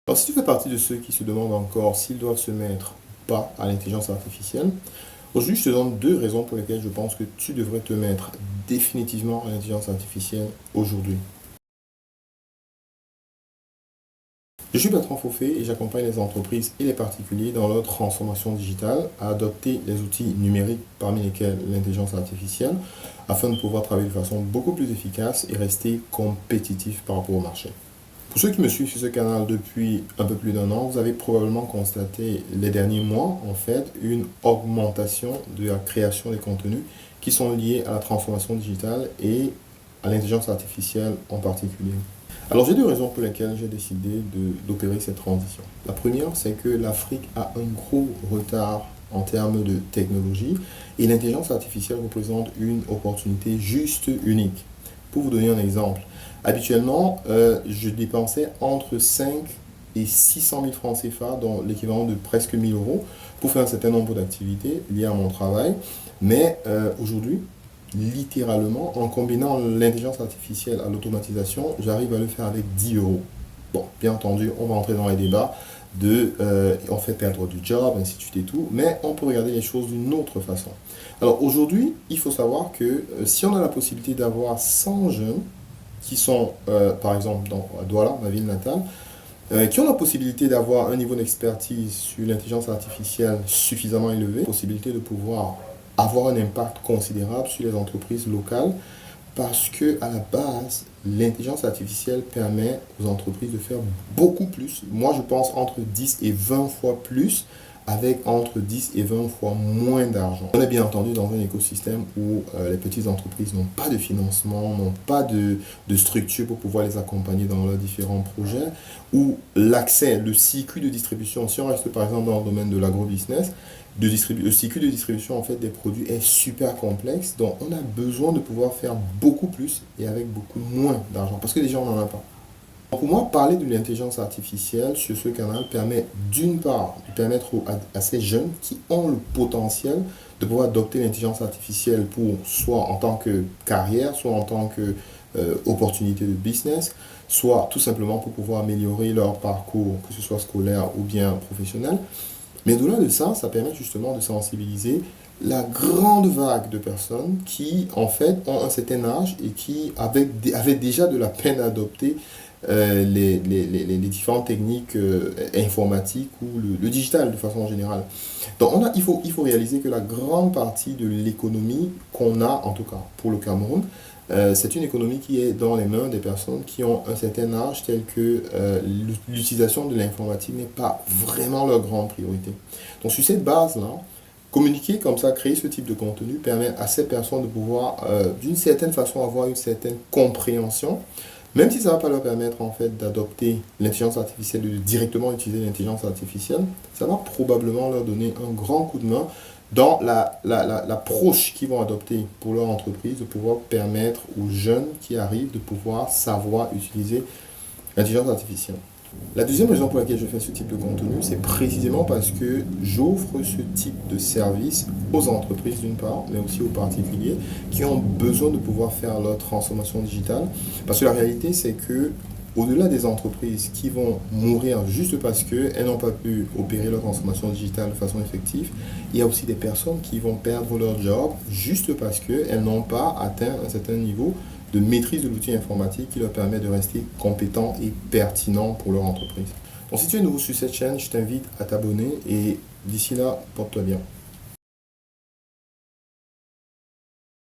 Alors, si tu fais partie de ceux qui se demandent encore s'ils doivent se mettre ou pas à l'intelligence artificielle, aujourd'hui, je te donne deux raisons pour lesquelles je pense que tu devrais te mettre définitivement à l'intelligence artificielle aujourd'hui. Je suis Bertrand Fauffet et j'accompagne les entreprises et les particuliers dans leur transformation digitale à adopter les outils numériques parmi lesquels l'intelligence artificielle afin de pouvoir travailler de façon beaucoup plus efficace et rester compétitif par rapport au marché. Pour ceux qui me suivent sur ce canal depuis un peu plus d'1 an, vous avez probablement constaté les derniers mois, en fait, une augmentation de la création des contenus qui sont liés à la transformation digitale et à l'intelligence artificielle en particulier. Alors, j'ai deux raisons pour lesquelles j'ai décidé d'opérer cette transition. La première, c'est que l'Afrique a un gros retard en termes de technologie et l'intelligence artificielle représente une opportunité juste unique. Pour vous donner un exemple, habituellement, je dépensais entre 5 et 600 000 francs CFA, dans l'équivalent de presque 1000 euros, pour faire un certain nombre d'activités liées à mon travail. Mais aujourd'hui, littéralement, en combinant l'intelligence artificielle à l'automatisation, j'arrive à le faire avec 10 euros. Bon, bien entendu, on va entrer dans les débats de on fait perdre du job, ainsi de suite et tout, mais on peut regarder les choses d'une autre façon. Alors aujourd'hui, il faut savoir que si on a la possibilité d'avoir 100 jeunes qui sont, par exemple, à Douala, ma ville natale, qui ont la possibilité d'avoir un niveau d'expertise sur l'intelligence artificielle suffisamment élevé, possibilité de pouvoir avoir un impact considérable sur les entreprises locales, parce que à la base, l'intelligence artificielle permet aux entreprises de faire beaucoup plus. Moi, je pense entre 10 et 20 fois plus, avec entre 10 et 20 fois moins d'argent. On est bien entendu dans un écosystème où les petites entreprises n'ont pas de financement, n'ont pas de structure pour pouvoir les accompagner dans leurs différents projets, où l'accès, le circuit de distribution, si on reste par exemple dans le domaine de l'agrobusiness, le circuit de distribution en fait des produits est super complexe, donc on a besoin de pouvoir faire beaucoup plus et avec beaucoup moins d'argent, parce que déjà on n'en a pas. Pour moi, parler de l'intelligence artificielle sur ce canal permet d'une part de permettre à ces jeunes qui ont le potentiel de pouvoir adopter l'intelligence artificielle pour soit en tant que carrière, soit en tant que opportunité de business, soit tout simplement pour pouvoir améliorer leur parcours, que ce soit scolaire ou bien professionnel. Mais au-delà de ça, ça permet justement de sensibiliser la grande vague de personnes qui, en fait, ont un certain âge et qui avaient déjà de la peine à adopter les différentes techniques informatiques ou le digital de façon générale. Donc il faut réaliser que la grande partie de l'économie qu'on a, en tout cas pour le Cameroun, c'est une économie qui est dans les mains des personnes qui ont un certain âge, tel que l'utilisation de l'informatique n'est pas vraiment leur grande priorité. Donc sur cette base-là, communiquer comme ça, créer ce type de contenu permet à ces personnes de pouvoir, d'une certaine façon, avoir une certaine compréhension, même si ça ne va pas leur permettre en fait d'adopter l'intelligence artificielle, de directement utiliser l'intelligence artificielle, ça va probablement leur donner un grand coup de main dans l'approche qu'ils vont adopter pour leur entreprise, de pouvoir permettre aux jeunes qui arrivent de pouvoir savoir utiliser l'intelligence artificielle. La deuxième raison pour laquelle je fais ce type de contenu, c'est précisément parce que j'offre ce type de service aux entreprises d'une part, mais aussi aux particuliers qui ont besoin de pouvoir faire leur transformation digitale. Parce que la réalité, c'est que au-delà des entreprises qui vont mourir juste parce qu'elles n'ont pas pu opérer leur transformation digitale de façon effective, il y a aussi des personnes qui vont perdre leur job juste parce qu'elles n'ont pas atteint un certain niveau de maîtrise de l'outil informatique qui leur permet de rester compétents et pertinents pour leur entreprise. Donc si tu es nouveau sur cette chaîne, je t'invite à t'abonner et d'ici là, porte-toi bien.